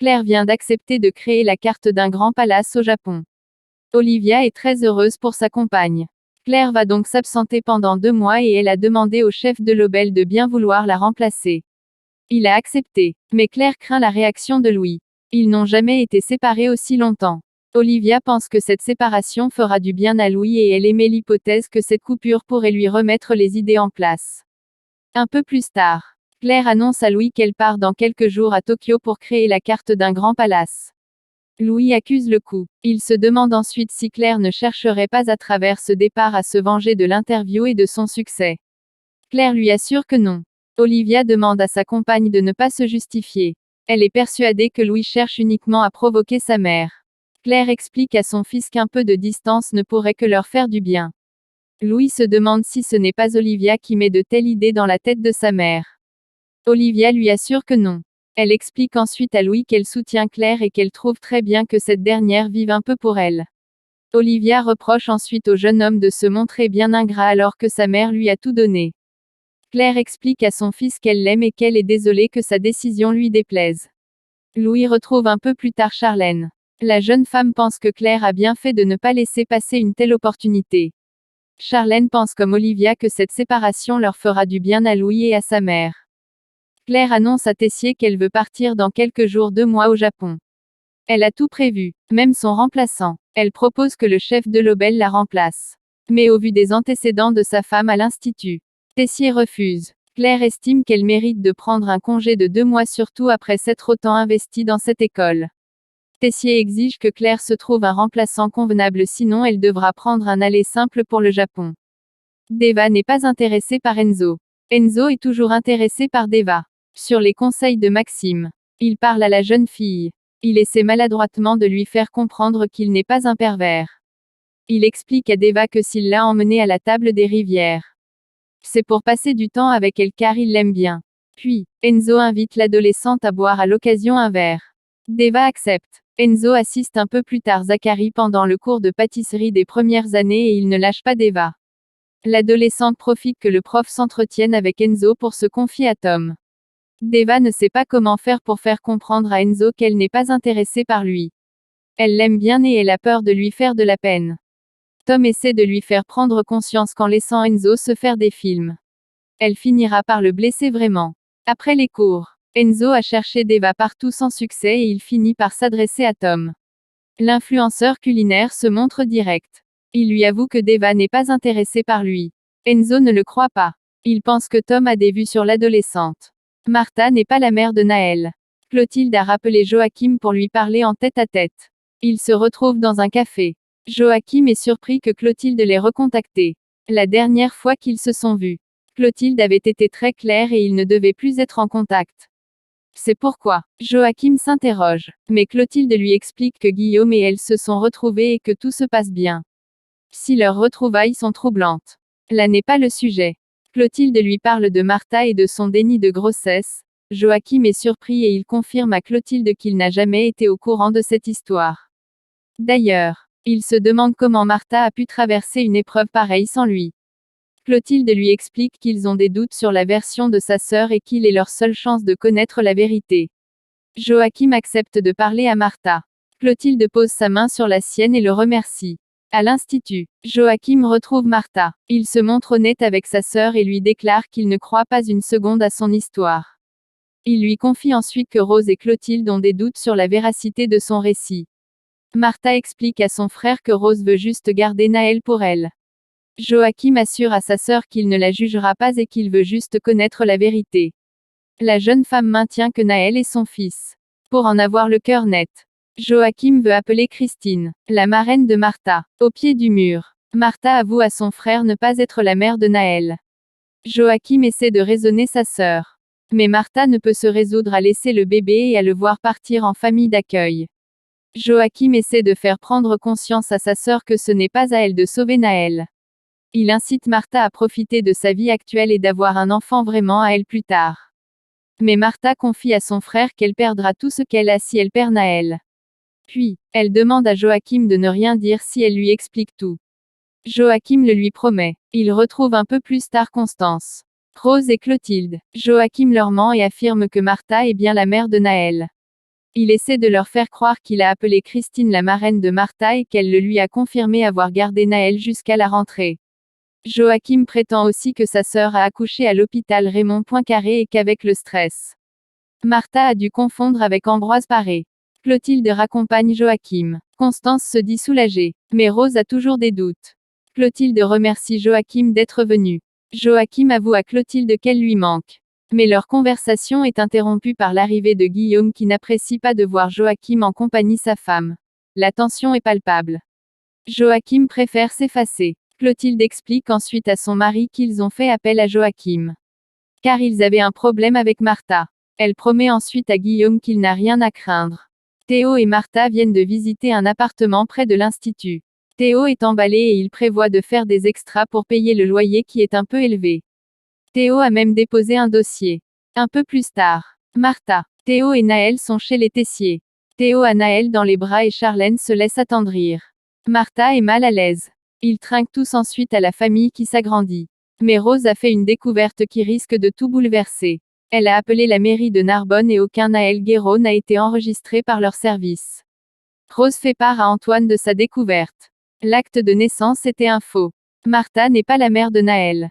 Claire vient d'accepter de créer la carte d'un grand palace au Japon. Olivia est très heureuse pour sa compagne. Claire va donc s'absenter pendant 2 mois et elle a demandé au chef de l'Obel de bien vouloir la remplacer. Il a accepté. Mais Claire craint la réaction de Louis. Ils n'ont jamais été séparés aussi longtemps. Olivia pense que cette séparation fera du bien à Louis et elle émet l'hypothèse que cette coupure pourrait lui remettre les idées en place. Un peu plus tard, Claire annonce à Louis qu'elle part dans quelques jours à Tokyo pour créer la carte d'un grand palace. Louis accuse le coup. Il se demande ensuite si Claire ne chercherait pas à travers ce départ à se venger de l'interview et de son succès. Claire lui assure que non. Olivia demande à sa compagne de ne pas se justifier. Elle est persuadée que Louis cherche uniquement à provoquer sa mère. Claire explique à son fils qu'un peu de distance ne pourrait que leur faire du bien. Louis se demande si ce n'est pas Olivia qui met de telles idées dans la tête de sa mère. Olivia lui assure que non. Elle explique ensuite à Louis qu'elle soutient Claire et qu'elle trouve très bien que cette dernière vive un peu pour elle. Olivia reproche ensuite au jeune homme de se montrer bien ingrat alors que sa mère lui a tout donné. Claire explique à son fils qu'elle l'aime et qu'elle est désolée que sa décision lui déplaise. Louis retrouve un peu plus tard Charlène. La jeune femme pense que Claire a bien fait de ne pas laisser passer une telle opportunité. Charlène pense comme Olivia que cette séparation leur fera du bien à Louis et à sa mère. Claire annonce à Tessier qu'elle veut partir dans quelques jours 2 mois au Japon. Elle a tout prévu, même son remplaçant. Elle propose que le chef de l'Obel la remplace. Mais au vu des antécédents de sa femme à l'Institut, Tessier refuse. Claire estime qu'elle mérite de prendre un congé de 2 mois surtout après s'être autant investie dans cette école. Tessier exige que Claire se trouve un remplaçant convenable sinon elle devra prendre un aller simple pour le Japon. Deva n'est pas intéressée par Enzo. Enzo est toujours intéressé par Deva. Sur les conseils de Maxime, il parle à la jeune fille. Il essaie maladroitement de lui faire comprendre qu'il n'est pas un pervers. Il explique à Deva que s'il l'a emmenée à la table des rivières, c'est pour passer du temps avec elle car il l'aime bien. Puis, Enzo invite l'adolescente à boire à l'occasion un verre. Deva accepte. Enzo assiste un peu plus tard Zachary pendant le cours de pâtisserie des premières années et il ne lâche pas Deva. L'adolescente profite que le prof s'entretienne avec Enzo pour se confier à Tom. Deva ne sait pas comment faire pour faire comprendre à Enzo qu'elle n'est pas intéressée par lui. Elle l'aime bien et elle a peur de lui faire de la peine. Tom essaie de lui faire prendre conscience qu'en laissant Enzo se faire des films, elle finira par le blesser vraiment. Après les cours, Enzo a cherché Deva partout sans succès et il finit par s'adresser à Tom. L'influenceur culinaire se montre direct. Il lui avoue que Deva n'est pas intéressée par lui. Enzo ne le croit pas. Il pense que Tom a des vues sur l'adolescente. Martha n'est pas la mère de Naël. Clotilde a rappelé Joachim pour lui parler en tête-à-tête. Ils se retrouvent dans un café. Joachim est surpris que Clotilde l'ait recontacté. La dernière fois qu'ils se sont vus, Clotilde avait été très claire et ils ne devaient plus être en contact. C'est pourquoi Joachim s'interroge. Mais Clotilde lui explique que Guillaume et elle se sont retrouvés et que tout se passe bien. Si leurs retrouvailles sont troublantes. Là n'est pas le sujet. Clotilde lui parle de Martha et de son déni de grossesse. Joachim est surpris et il confirme à Clotilde qu'il n'a jamais été au courant de cette histoire. D'ailleurs, il se demande comment Martha a pu traverser une épreuve pareille sans lui. Clotilde lui explique qu'ils ont des doutes sur la version de sa sœur et qu'il est leur seule chance de connaître la vérité. Joachim accepte de parler à Martha. Clotilde pose sa main sur la sienne et le remercie. À l'Institut, Joachim retrouve Martha. Il se montre honnête avec sa sœur et lui déclare qu'il ne croit pas une seconde à son histoire. Il lui confie ensuite que Rose et Clotilde ont des doutes sur la véracité de son récit. Martha explique à son frère que Rose veut juste garder Naël pour elle. Joachim assure à sa sœur qu'il ne la jugera pas et qu'il veut juste connaître la vérité. La jeune femme maintient que Naël est son fils. Pour en avoir le cœur net, Joachim veut appeler Christine, la marraine de Martha. Au pied du mur, Martha avoue à son frère ne pas être la mère de Naël. Joachim essaie de raisonner sa sœur. Mais Martha ne peut se résoudre à laisser le bébé et à le voir partir en famille d'accueil. Joachim essaie de faire prendre conscience à sa sœur que ce n'est pas à elle de sauver Naël. Il incite Martha à profiter de sa vie actuelle et d'avoir un enfant vraiment à elle plus tard. Mais Martha confie à son frère qu'elle perdra tout ce qu'elle a si elle perd Naël. Puis, elle demande à Joachim de ne rien dire si elle lui explique tout. Joachim le lui promet. Il retrouve un peu plus tard Constance, Rose et Clotilde. Joachim leur ment et affirme que Martha est bien la mère de Naël. Il essaie de leur faire croire qu'il a appelé Christine la marraine de Martha et qu'elle le lui a confirmé avoir gardé Naël jusqu'à la rentrée. Joachim prétend aussi que sa sœur a accouché à l'hôpital Raymond Poincaré et qu'avec le stress, Martha a dû confondre avec Ambroise Paré. Clotilde raccompagne Joachim. Constance se dit soulagée. Mais Rose a toujours des doutes. Clotilde remercie Joachim d'être venu. Joachim avoue à Clotilde qu'elle lui manque. Mais leur conversation est interrompue par l'arrivée de Guillaume qui n'apprécie pas de voir Joachim en compagnie sa femme. La tension est palpable. Joachim préfère s'effacer. Clotilde explique ensuite à son mari qu'ils ont fait appel à Joachim, car ils avaient un problème avec Martha. Elle promet ensuite à Guillaume qu'il n'a rien à craindre. Théo et Martha viennent de visiter un appartement près de l'Institut. Théo est emballé et il prévoit de faire des extras pour payer le loyer qui est un peu élevé. Théo a même déposé un dossier. Un peu plus tard, Martha, Théo et Naël sont chez les Tessiers. Théo a Naël dans les bras et Charlène se laisse attendrir. Martha est mal à l'aise. Ils trinquent tous ensuite à la famille qui s'agrandit. Mais Rose a fait une découverte qui risque de tout bouleverser. Elle a appelé la mairie de Narbonne et aucun Naël Guéraud n'a été enregistré par leur service. Rose fait part à Antoine de sa découverte. L'acte de naissance était un faux. Martha n'est pas la mère de Naël.